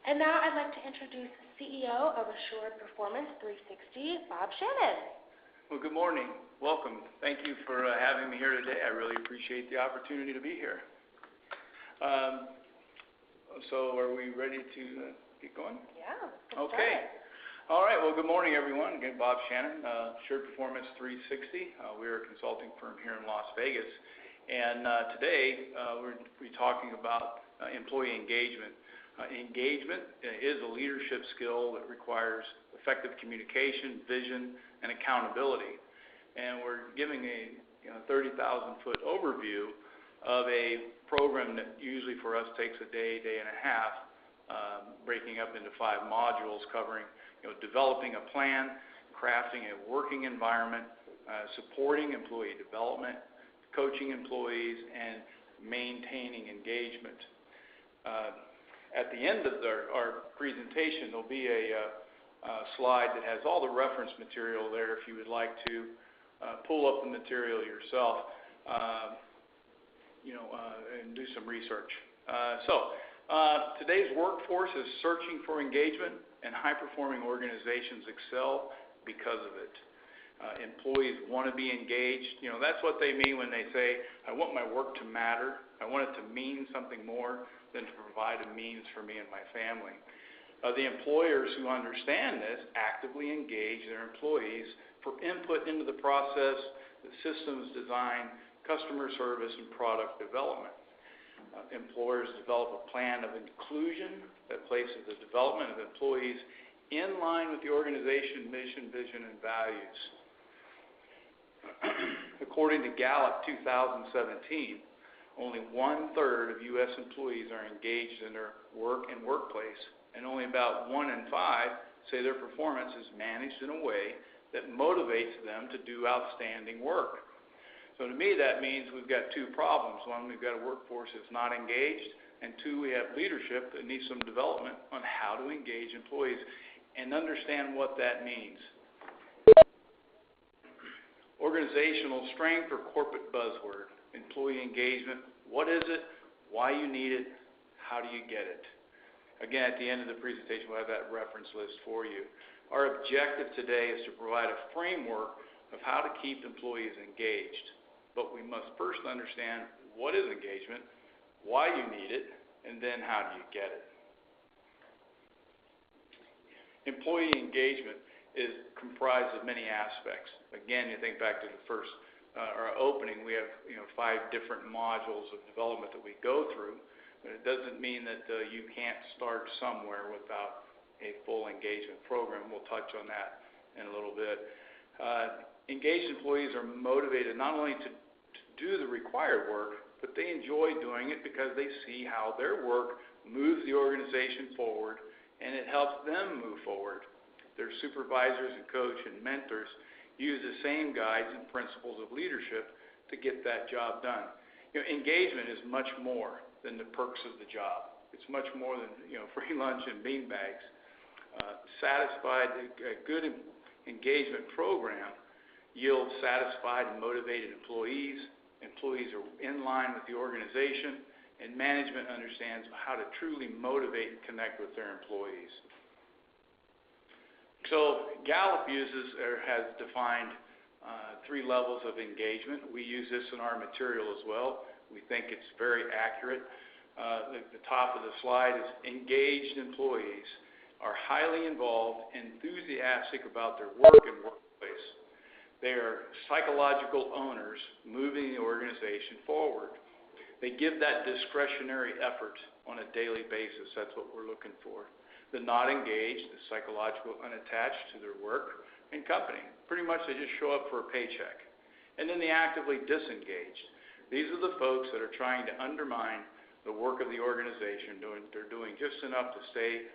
And now I'd like to introduce CEO of Assured Performance 360, Bob Shannon. Well, good morning. Welcome. Thank you for having me here today. I really appreciate the opportunity to be here. So are we ready to get going? Yeah. Okay. All right. Well, good morning, everyone. Again, Bob Shannon, Assured Performance 360. We're a consulting firm here in Las Vegas. And today we're talking about employee engagement. Engagement is a leadership skill that requires effective communication, vision, and accountability. And we're giving a 30,000-foot overview of a program that usually for us takes a day, day and a half, breaking up into 5 modules covering developing a plan, crafting a working environment, supporting employee development, coaching employees, and maintaining engagement. At the end of our presentation, there'll be a slide that has all the reference material there if you would like to pull up the material yourself, and do some research. Today's workforce is searching for engagement, and high-performing organizations excel because of it. Employees want to be engaged. That's what they mean when they say, I want my work to matter. I want it to mean something more than to provide a means for me and my family. The employers who understand this actively engage their employees for input into the process, the systems design, customer service, and product development. Employers develop a plan of inclusion that places the development of employees in line with the organization mission, vision, and values. According to Gallup 2017, only 1/3 of U.S. employees are engaged in their work and workplace, and only about 1 in 5 say their performance is managed in a way that motivates them to do outstanding work. So to me, that means we've got 2 problems. 1, we've got a workforce that's not engaged, and 2, we have leadership that needs some development on how to engage employees and understand what that means. Organizational strength or corporate buzzword. Employee engagement. What is it? Why you need it? How do you get it? Again, at the end of the presentation, we'll have that reference list for you. Our objective today is to provide a framework of how to keep employees engaged. But we must first understand what is engagement, why you need it, and then how do you get it. Employee engagement is comprised of many aspects. Again, you think back to the first our opening, we have 5 different modules of development that we go through, but it doesn't mean that you can't start somewhere without a full engagement program. We'll touch on that in a little bit. Engaged employees are motivated not only to do the required work, but they enjoy doing it because they see how their work moves the organization forward and it helps them move forward. Their supervisors and coach and mentors use the same guides and principles of leadership to get that job done. Engagement is much more than the perks of the job. It's much more than free lunch and beanbags. A good engagement program yields satisfied and motivated employees. Employees are in line with the organization, and management understands how to truly motivate and connect with their employees. So Gallup has defined 3 levels of engagement. We use this in our material as well. We think it's very accurate. The top of the slide is engaged employees are highly involved, enthusiastic about their work and workplace. They are psychological owners moving the organization forward. They give that discretionary effort on a daily basis. That's what we're looking for. The not engaged, the psychological unattached to their work and company. Pretty much they just show up for a paycheck. And then the actively disengaged. These are the folks that are trying to undermine the work of the organization. They're doing just enough to stay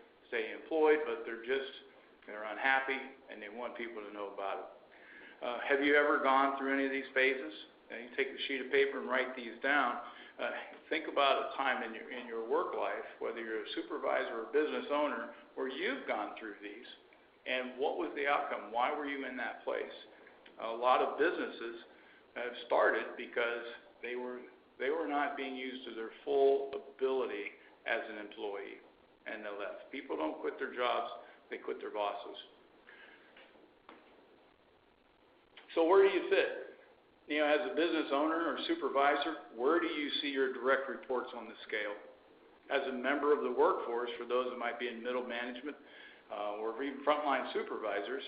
employed, but they're unhappy and they want people to know about it. Have you ever gone through any of these phases? You take a sheet of paper and write these down. Think about a time in your work life, whether you're a supervisor or a business owner, where you've gone through these, and what was the outcome? Why were you in that place? A lot of businesses have started because they were not being used to their full ability as an employee. and they left. People don't quit their jobs, they quit their bosses. So where do you fit? As a business owner or supervisor, where do you see your direct reports on the scale? As a member of the workforce, for those that might be in middle management, or even frontline supervisors,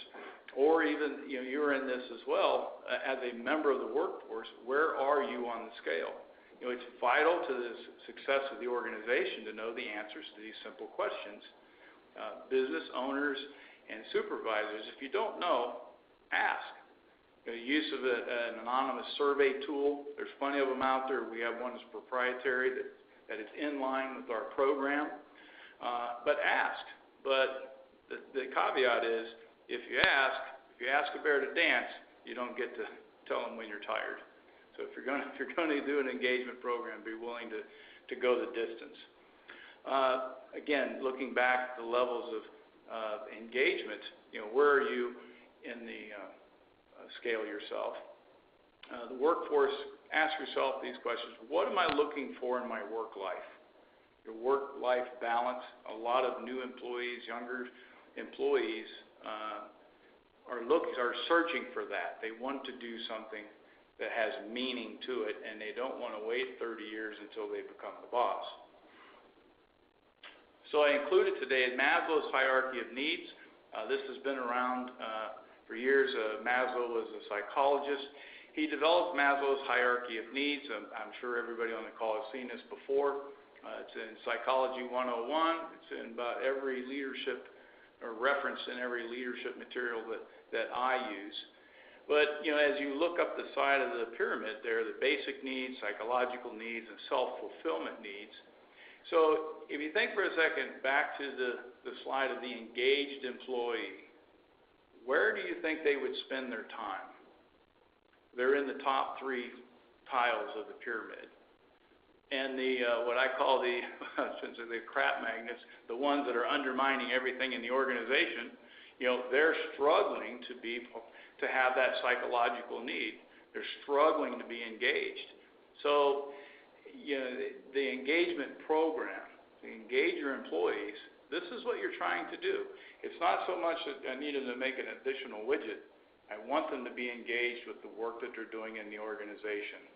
or even you're in this as well, as a member of the workforce, where are you on the scale? It's vital to the success of the organization to know the answers to these simple questions. Business owners and supervisors, if you don't know, ask. The use of an anonymous survey tool, there's plenty of them out there. We have one that's proprietary that is in line with our program. But ask. But the caveat is, if you ask a bear to dance, you don't get to tell them when you're tired. So if you're going to do an engagement program, be willing to go the distance. Again, looking back at the levels of engagement, where are you in the scale yourself? The workforce, ask yourself these questions. What am I looking for in my work life? Your work-life balance. A lot of new employees, younger employees are searching for that. They want to do something that has meaning to it, and they don't want to wait 30 years until they become the boss. So I included today Maslow's hierarchy of needs. This has been around for years. Maslow was a psychologist. He developed Maslow's hierarchy of needs. I'm sure everybody on the call has seen this before. It's in Psychology 101. It's in about every leadership or reference in every leadership material that I use. But, as you look up the side of the pyramid there, the basic needs, psychological needs, and self-fulfillment needs. So if you think for a second back to the slide of the engaged employee, where do you think they would spend their time? They're in the top three tiles of the pyramid. And what I call the crap magnets, the ones that are undermining everything in the organization, they're struggling to have that psychological need. They're struggling to be engaged. So, the engagement program, to engage your employees, this is what you're trying to do. It's not so much that I need them to make an additional widget. I want them to be engaged with the work that they're doing in the organization.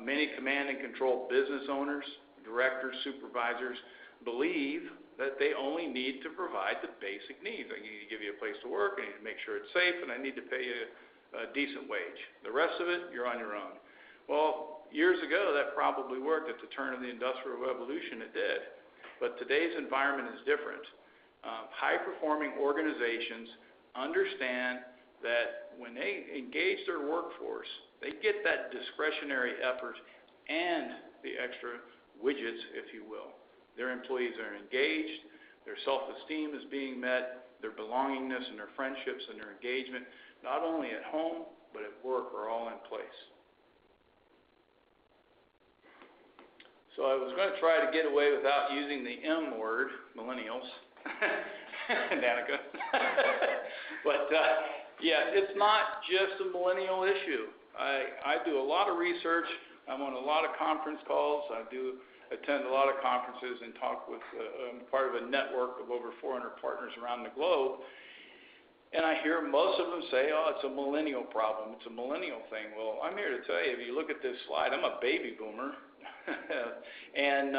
Many command and control business owners, directors, supervisors believe that they only need to provide the basic needs. I need to give you a place to work, I need to make sure it's safe, and I need to pay you a decent wage. The rest of it, you're on your own. Well, years ago, that probably worked. At the turn of the Industrial Revolution, it did. But today's environment is different. High-performing organizations understand that when they engage their workforce, they get that discretionary effort and the extra widgets, if you will. Their employees are engaged, their self-esteem is being met, their belongingness and their friendships and their engagement, not only at home, but at work, are all in place. So I was going to try to get away without using the M word, millennials, Danica. But it's not just a millennial issue. I do a lot of research. I'm on a lot of conference calls. I do attend a lot of conferences and talk with, I'm part of a network of over 400 partners around the globe. And I hear most of them say, it's a millennial problem. It's a millennial thing. Well, I'm here to tell you, if you look at this slide, I'm a baby boomer. And,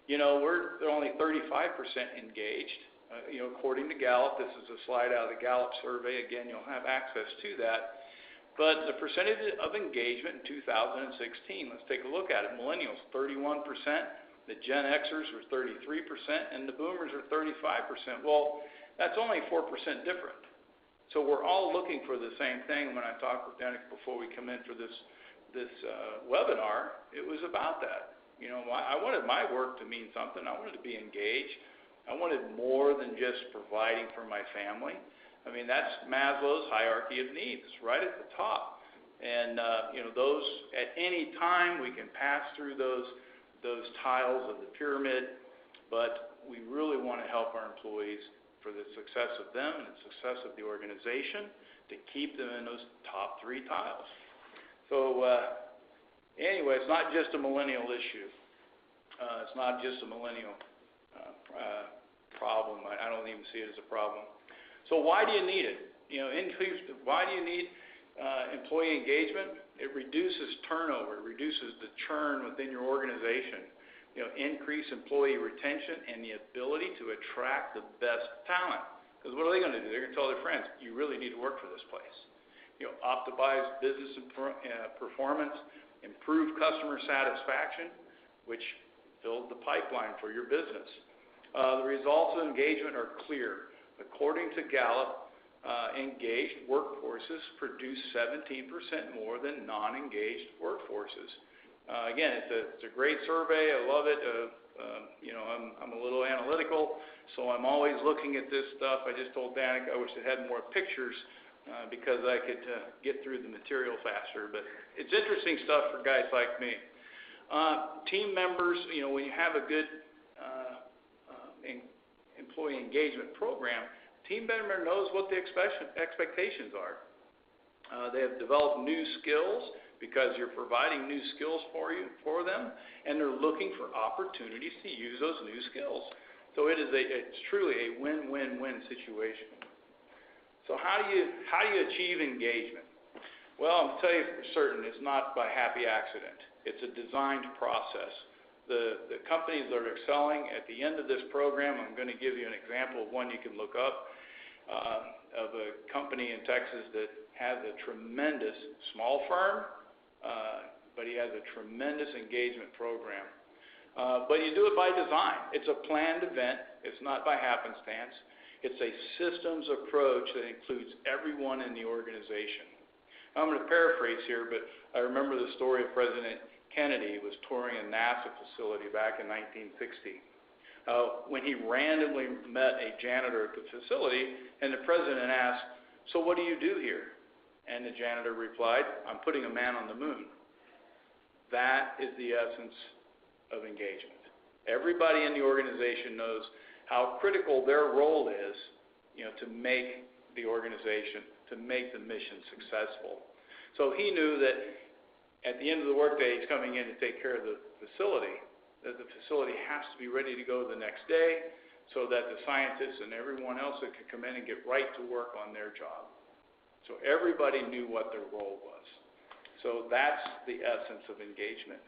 they're only 35% engaged. According to Gallup, this is a slide out of the Gallup survey. Again, you'll have access to that. But the percentage of engagement in 2016, let's take a look at it. Millennials, 31%. The Gen Xers were 33%, and the Boomers are 35%. Well, that's only 4% different. So we're all looking for the same thing. When I talked with Danica before we come in for this webinar, it was about that. I wanted my work to mean something. I wanted to be engaged. I wanted more than just providing for my family. I mean, that's Maslow's hierarchy of needs, right at the top. And, those, at any time, we can pass through those tiles of the pyramid, but we really want to help our employees for the success of them and the success of the organization to keep them in those top three tiles. So, anyway, it's not just a millennial issue. It's not just a millennial problem. I don't even see it as a problem. So why do you need it? Why do you need employee engagement? It reduces turnover, it reduces the churn within your organization. Increase employee retention and the ability to attract the best talent. Because what are they going to do? They're going to tell their friends, you really need to work for this place. Optimize business performance, improve customer satisfaction, which fills the pipeline for your business. The results of engagement are clear. According to Gallup, engaged workforces produce 17% more than non-engaged workforces. Again, it's a great survey. I love it. I'm a little analytical, so I'm always looking at this stuff. I just told Danica I wish it had more pictures because I could get through the material faster. But it's interesting stuff for guys like me. Team members, when you have a good employee engagement program, team member knows what the expectations are. They have developed new skills because you're providing new skills for them, and they're looking for opportunities to use those new skills. So it's truly a win-win-win situation. So how do you achieve engagement? Well, I'll tell you for certain, it's not by happy accident. It's a designed process. The companies that are excelling at the end of this program, I'm going to give you an example of one you can look up, of a company in Texas that has a tremendous small firm, but he has a tremendous engagement program. But you do it by design. It's a planned event. It's not by happenstance. It's a systems approach that includes everyone in the organization. I'm going to paraphrase here, but I remember the story of President Kennedy was touring a NASA facility back in 1960. When he randomly met a janitor at the facility, and the president asked, "So what do you do here?" And the janitor replied, "I'm putting a man on the moon." That is the essence of engagement. Everybody in the organization knows how critical their role is, to make the organization, to make the mission successful. So he knew that at the end of the workday, he's coming in to take care of the facility, that the facility has to be ready to go the next day so that the scientists and everyone else that could come in and get right to work on their job. So everybody knew what their role was. So that's the essence of engagement.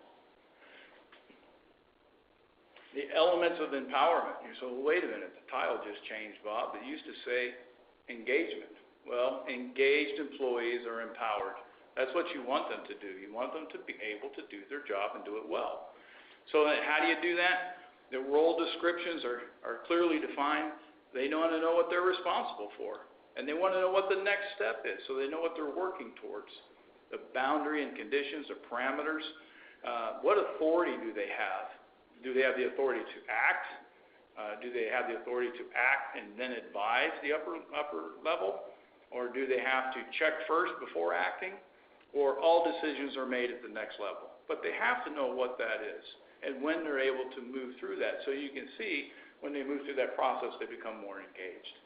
The elements of empowerment. So wait a minute, the title just changed, Bob. It used to say engagement. Well, engaged employees are empowered. That's what you want them to do. You want them to be able to do their job and do it well. So how do you do that? The role descriptions are clearly defined. They want to know what they're responsible for. And they want to know what the next step is, so they know what they're working towards. The boundary and conditions, the parameters. What authority do they have? Do they have the authority to act? Do they have the authority to act and then advise the upper level? Or do they have to check first before acting? Or all decisions are made at the next level? But they have to know what that is and when they're able to move through that. So you can see when they move through that process, they become more engaged.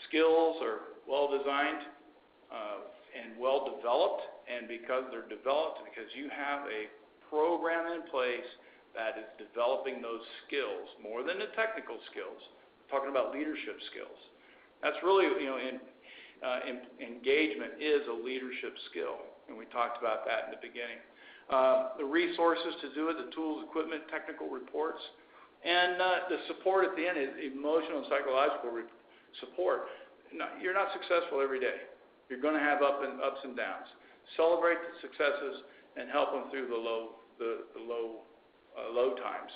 Skills are well-designed and well-developed, and because they're developed, because you have a program in place that is developing those skills, more than the technical skills. We're talking about leadership skills. That's really, engagement is a leadership skill, and we talked about that in the beginning. The resources to do it, the tools, equipment, technical reports, and the support at the end is emotional and psychological support. You're not successful every day. You're going to have ups and downs. Celebrate the successes and help them through the low times.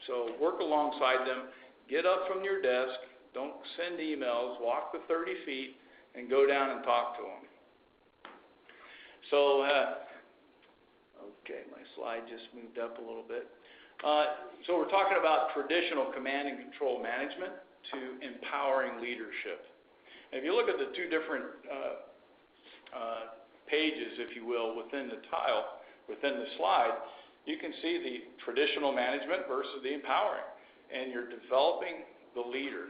So work alongside them. Get up from your desk. Don't send emails. Walk the 30 feet and go down and talk to them. So, okay, my slide just moved up a little bit. So we're talking about traditional command and control management to empowering leadership. And if you look at the two different pages, if you will, within the tile, within the slide, you can see the traditional management versus the empowering. And you're developing the leader.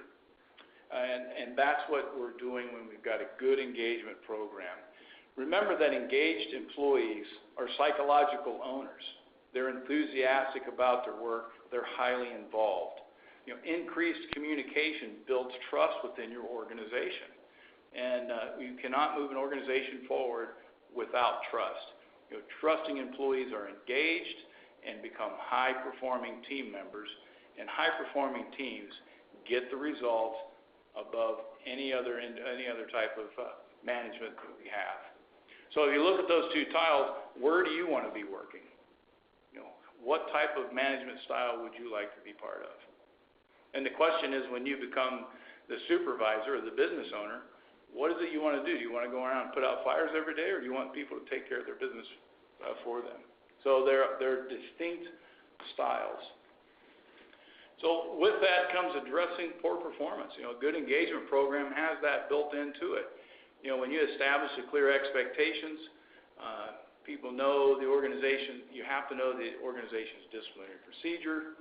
And that's what we're doing when we've got a good engagement program. Remember that engaged employees are psychological owners. they're enthusiastic about their work, they're highly involved. Increased communication builds trust within your organization. And you cannot move an organization forward without trust. Trusting employees are engaged and become high-performing team members, and high-performing teams get the results above any other type of management that we have. So if you look at those two tiles, where do you want to be working? What type of management style would you like to be part of? And the question is, when you become the supervisor or the business owner, what is it you want to do? Do you want to go around and put out fires every day, or do you want people to take care of their business for them? So they're distinct styles. So with that comes addressing poor performance. A good engagement program has that built into it. When you establish the clear expectations, people know the organization, you have to know the organization's disciplinary procedure.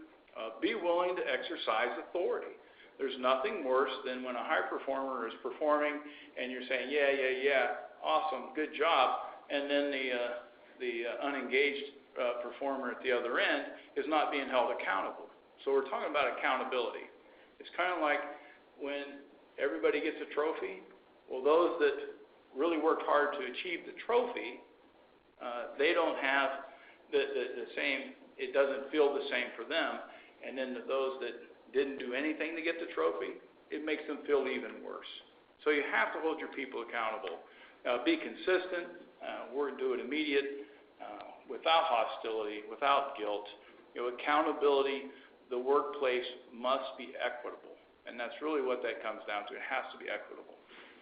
Be willing to exercise authority. There's nothing worse than when a high performer is performing and you're saying, yeah, awesome, good job, and then the unengaged performer at the other end is not being held accountable. So we're talking about accountability. It's kind of like when everybody gets a trophy. Well, those that really worked hard to achieve the trophy, they don't have the same, it doesn't feel the same for them. And then those that didn't do anything to get the trophy, it makes them feel even worse. So you have to hold your people accountable. Be consistent, do it immediate, without hostility, without guilt. Accountability, the workplace must be equitable. And that's really what that comes down to. It has to be equitable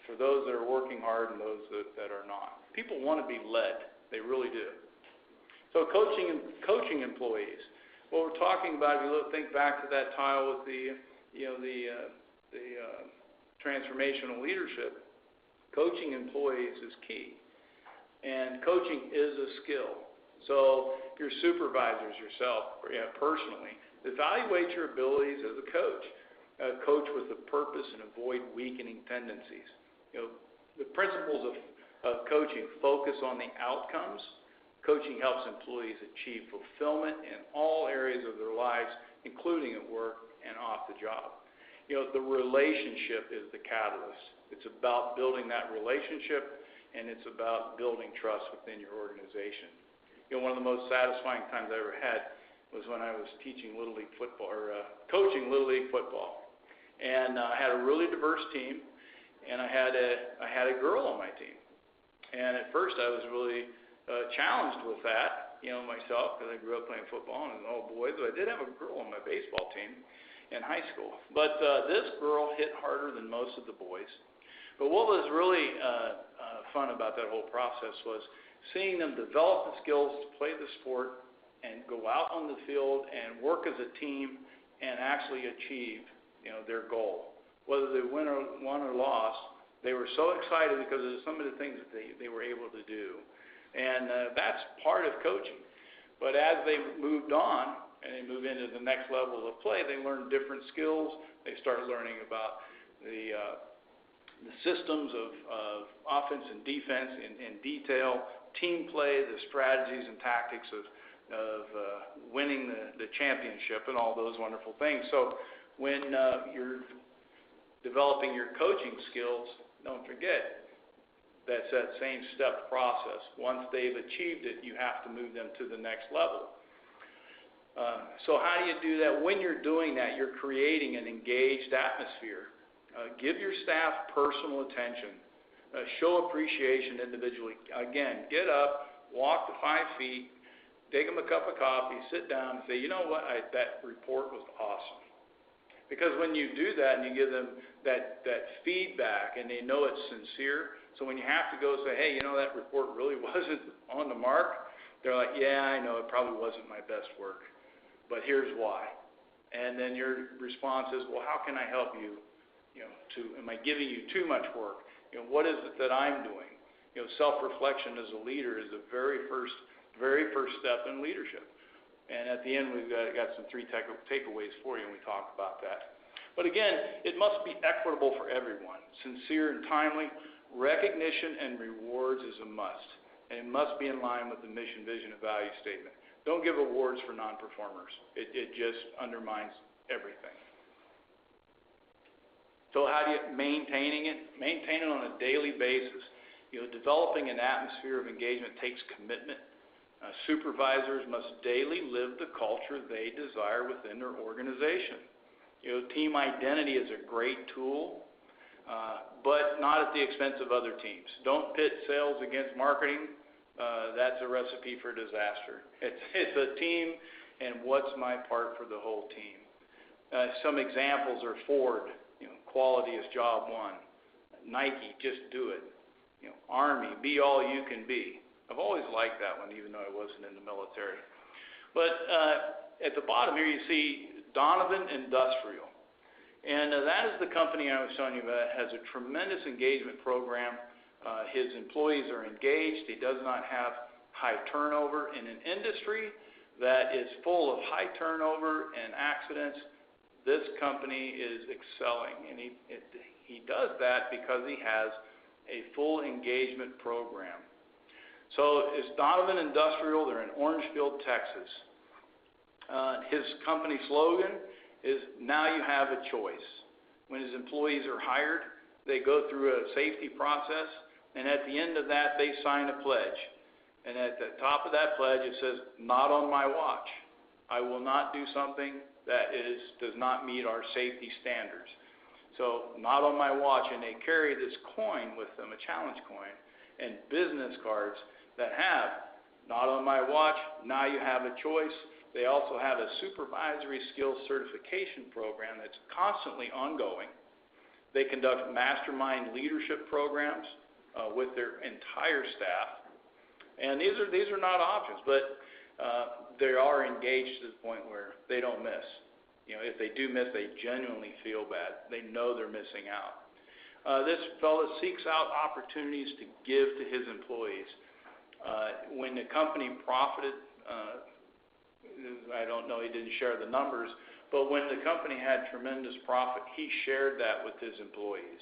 for those that are working hard and those that are not. People want to be led. They really do. So coaching employees. What we're talking about, if you think back to that tile with the transformational leadership, coaching employees is key. And coaching is a skill. So your supervisors, yourself, personally, evaluate your abilities as a coach. Coach with a purpose and avoid weakening tendencies. The principles of coaching focus on the outcomes. Coaching helps employees achieve fulfillment in all areas of their lives, including at work and off the job. The relationship is the catalyst. It's about building that relationship, and it's about building trust within your organization. One of the most satisfying times I ever had was when I was teaching Little League football, or coaching Little League football. And I had a really diverse team, and I had a girl on my team. And at first I was really challenged with that, myself, because I grew up playing football and all boys. But I did have a girl on my baseball team in high school. But this girl hit harder than most of the boys. But what was really fun about that whole process was seeing them develop the skills to play the sport and go out on the field and work as a team and actually achieve, their goal. Whether they won or lost, they were so excited because of some of the things that they were able to do. And that's part of coaching. But as they moved on and they moved into the next level of play, they learned different skills. They started learning about the systems of offense and defense in detail, team play, the strategies and tactics of winning the championship and all those wonderful things. So when you're developing your coaching skills, don't forget, that's that same step process. Once they've achieved it, you have to move them to the next level. So how do you do that? When you're doing that, you're creating an engaged atmosphere. Give your staff personal attention. Show appreciation individually. Again, get up, walk the 5 feet, take them a cup of coffee, sit down and say, you know what, that report was awesome. Because when you do that and you give them that feedback and they know it's sincere, so when you have to go say, hey, that report really wasn't on the mark, they're like, yeah, I know, it probably wasn't my best work, but here's why. And then your response is, well, how can I help you? Am I giving you too much work? What is it that I'm doing? Self-reflection as a leader is the very first step in leadership. And at the end, we've got some 3 takeaways for you, and we talk about that. But again, it must be equitable for everyone, sincere and timely. Recognition and rewards is a must, and it must be in line with the mission, vision, and value statement. Don't give awards for non-performers. It just undermines everything. So how do you maintain it on a daily basis? Developing an atmosphere of engagement takes commitment. Supervisors must daily live the culture they desire within their organization. Team identity is a great tool, but not at the expense of other teams. Don't pit sales against marketing. That's a recipe for disaster. It's a team, and what's my part for the whole team? Some examples are Ford, quality is job one. Nike, just do it. Army, be all you can be. I've always liked that one, even though I wasn't in the military. But at the bottom here, you see Donovan Industrial. And that is the company I was telling you about. It has a tremendous engagement program. His employees are engaged. He does not have high turnover. In an industry that is full of high turnover and accidents, this company is excelling. And he does that because he has a full engagement program. So it's Donovan Industrial. They're in Orangefield, Texas. His company slogan is, "Now you have a choice." When his employees are hired, they go through a safety process, and at the end of that, they sign a pledge. And at the top of that pledge, it says, "Not on my watch. I will not do something that does not meet our safety standards." So, not on my watch. And they carry this coin with them, a challenge coin, and business cards that have, "Not on my watch, now you have a choice." They also have a supervisory skills certification program that's constantly ongoing. They conduct mastermind leadership programs with their entire staff. And these are not options, but they are engaged to the point where they don't miss. If they do miss, they genuinely feel bad. They know they're missing out. This fellow seeks out opportunities to give to his employees. When the company profited, I don't know, he didn't share the numbers, but when the company had tremendous profit, he shared that with his employees.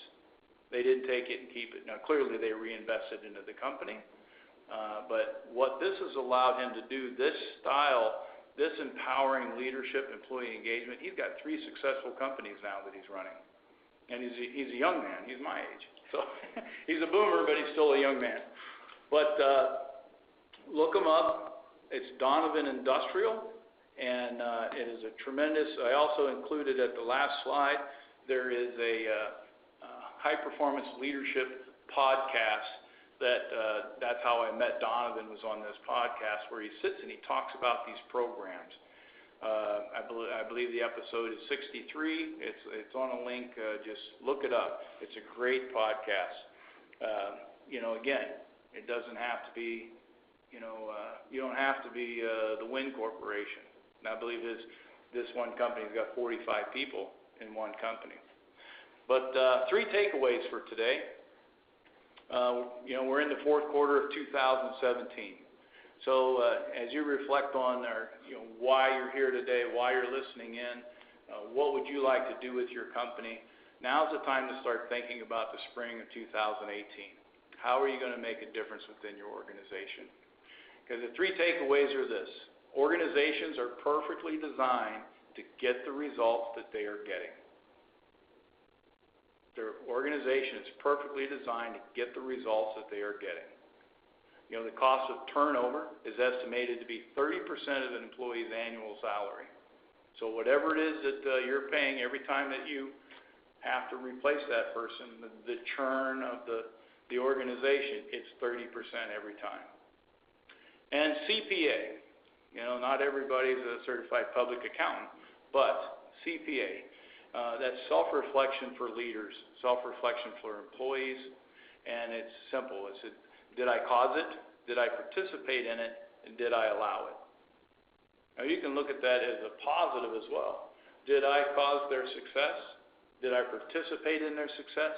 They didn't take it and keep it. Now, clearly, they reinvested into the company, but what this has allowed him to do, this style, this empowering leadership, employee engagement, he's got 3 successful companies now that he's running. And he's a young man. He's my age. So he's a boomer, but he's still a young man. But look him up. It's Donovan Industrial, and it is a tremendous. I also included at the last slide, there is a high-performance leadership podcast that's how I met Donovan, was on this podcast where he sits and he talks about these programs. I believe the episode is 63. It's on a link. Just look it up. It's a great podcast. Again, it doesn't have to be, you don't have to be the Wynn Corporation. And I believe this one company's got 45 people in one company. But 3 takeaways for today. We're in the fourth quarter of 2017. So as you reflect on why you're here today, why you're listening in, what would you like to do with your company? Now's the time to start thinking about the spring of 2018. How are you going to make a difference within your organization? Because the 3 takeaways are this. Organizations are perfectly designed to get the results that they are getting. Their organization is perfectly designed to get the results that they are getting. The cost of turnover is estimated to be 30% of an employee's annual salary. So whatever it is that you're paying every time that you have to replace that person, the churn of the organization, it's 30% every time. And CPA, not everybody's a certified public accountant, but CPA. That's self-reflection for leaders, self-reflection for employees, and it's simple. Did I cause it? Did I participate in it? And did I allow it? Now you can look at that as a positive as well. Did I cause their success? Did I participate in their success?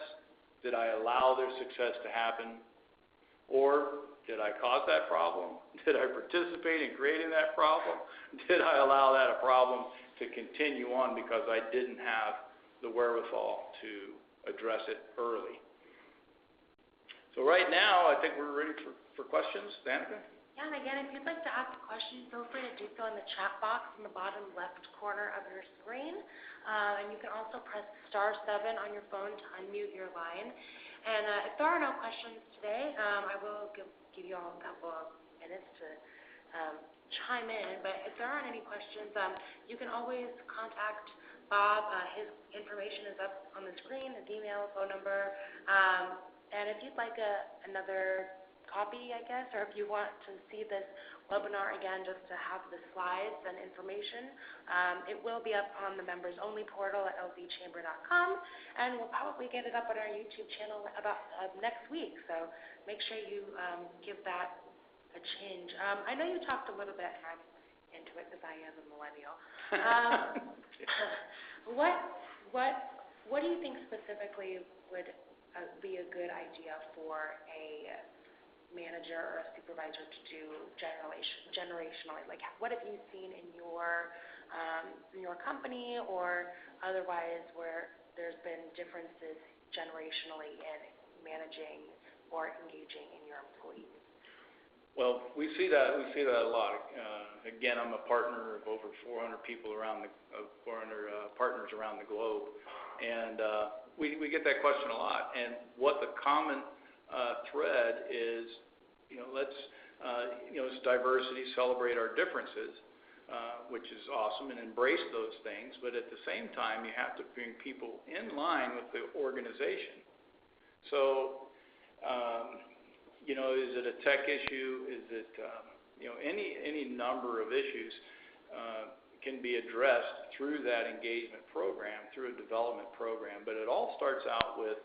Did I allow their success to happen? Or did I cause that problem? Did I participate in creating that problem? Did I allow that problem to continue on because I didn't have the wherewithal to address it early? So right now, I think we're ready for questions. Danica? Yeah, and again, if you'd like to ask a question, feel free to do so in the chat box in the bottom left corner of your screen. And you can also press *7 on your phone to unmute your line. And if there are no questions today, I will give you all a couple of minutes to chime in. But if there aren't any questions, you can always contact Bob. His information is up on the screen, his email, phone number. And if you'd like another copy, I guess, or if you want to see this webinar again just to have the slides and information, it will be up on the members only portal at lzchamber.com, and we'll probably get it up on our YouTube channel about next week, so make sure you give that a change. I know you talked a little bit, and I'm into it because I am a millennial. What do you think specifically would be a good idea for a manager or a supervisor to do generationally? Like, what have you seen in your company or otherwise where there's been differences generationally in managing or engaging in your employees? Well, we see that a lot. Again, I'm a partner of over 400 people around 400 partners around the globe, and we get that question a lot. And what the common thread is, let's it's diversity, celebrate our differences, which is awesome, and embrace those things. But at the same time, you have to bring people in line with the organization. So, is it a tech issue? Is it any number of issues can be addressed through that engagement program, through a development program. But it all starts out with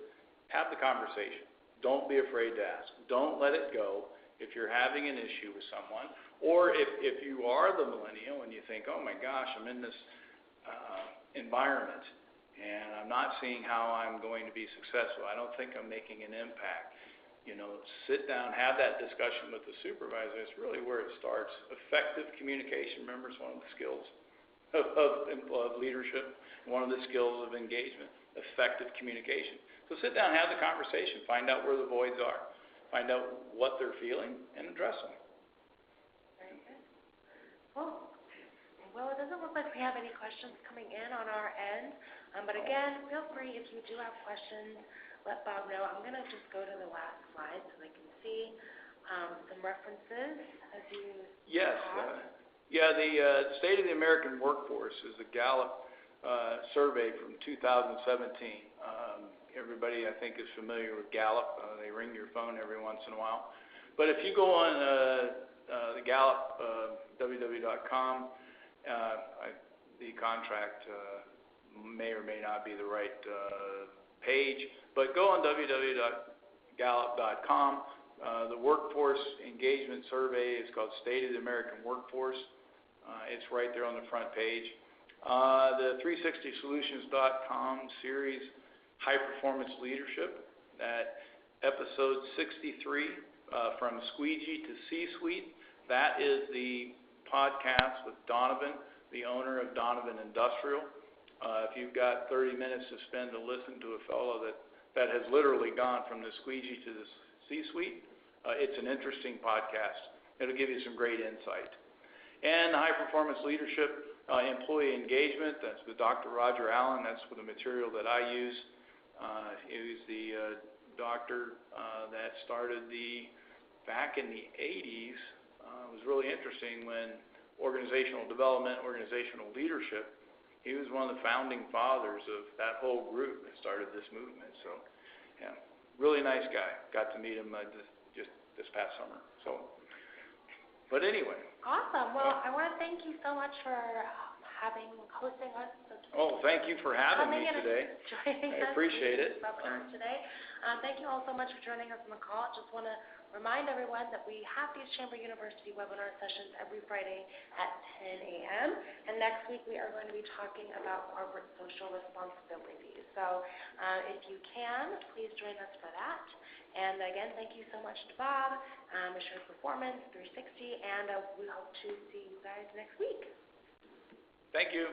have the conversation. Don't be afraid to ask. Don't let it go. If you're having an issue with someone, or if you are the millennial and you think, oh my gosh, I'm in this environment and I'm not seeing how I'm going to be successful. I don't think I'm making an impact. Sit down, have that discussion with the supervisor. It's really where it starts. Effective communication, remember, is one of the skills of leadership, one of the skills of engagement. Effective communication. So sit down, have the conversation, find out where the voids are. Find out what they're feeling and address them. Very good. Cool. Well, it doesn't look like we have any questions coming in on our end. But again, feel free if you do have questions, let Bob know. I'm going to just go to the last slide so they can see some references as you Yes. The State of the American Workforce is a Gallup survey from 2017. Everybody, I think, is familiar with Gallup. They ring your phone every once in a while. But if you go on the Gallup, www.com, the contract may or may not be the right page, but go on www.gallup.com. The Workforce Engagement Survey is called State of the American Workforce. It's right there on the front page. The 360solutions.com series, High Performance Leadership, at episode 63, from Squeegee to C-Suite. That is the podcast with Donovan, the owner of Donovan Industrial. If you've got 30 minutes to spend to listen to a fellow that has literally gone from the squeegee to the C-Suite, it's an interesting podcast. It'll give you some great insight. And High Performance Leadership, Employee Engagement, that's with Dr. Roger Allen. That's the material that I use. He was the doctor that started back in the 80s. It was really interesting when organizational development, organizational leadership, he was one of the founding fathers of that whole group that started this movement. So, yeah, really nice guy. Got to meet him just this past summer. So, but anyway. Awesome. Well, I want to thank you so much for hosting us. Oh, thank you for having me today. I appreciate it. Today. Thank you all so much for joining us on the call. Just want to remind everyone that we have these Chamber University webinar sessions every Friday at 10 a.m. And next week we are going to be talking about corporate social responsibility. So if you can, please join us for that. And again, thank you so much to Bob, Assured Performance 360, and we hope to see you guys next week. Thank you.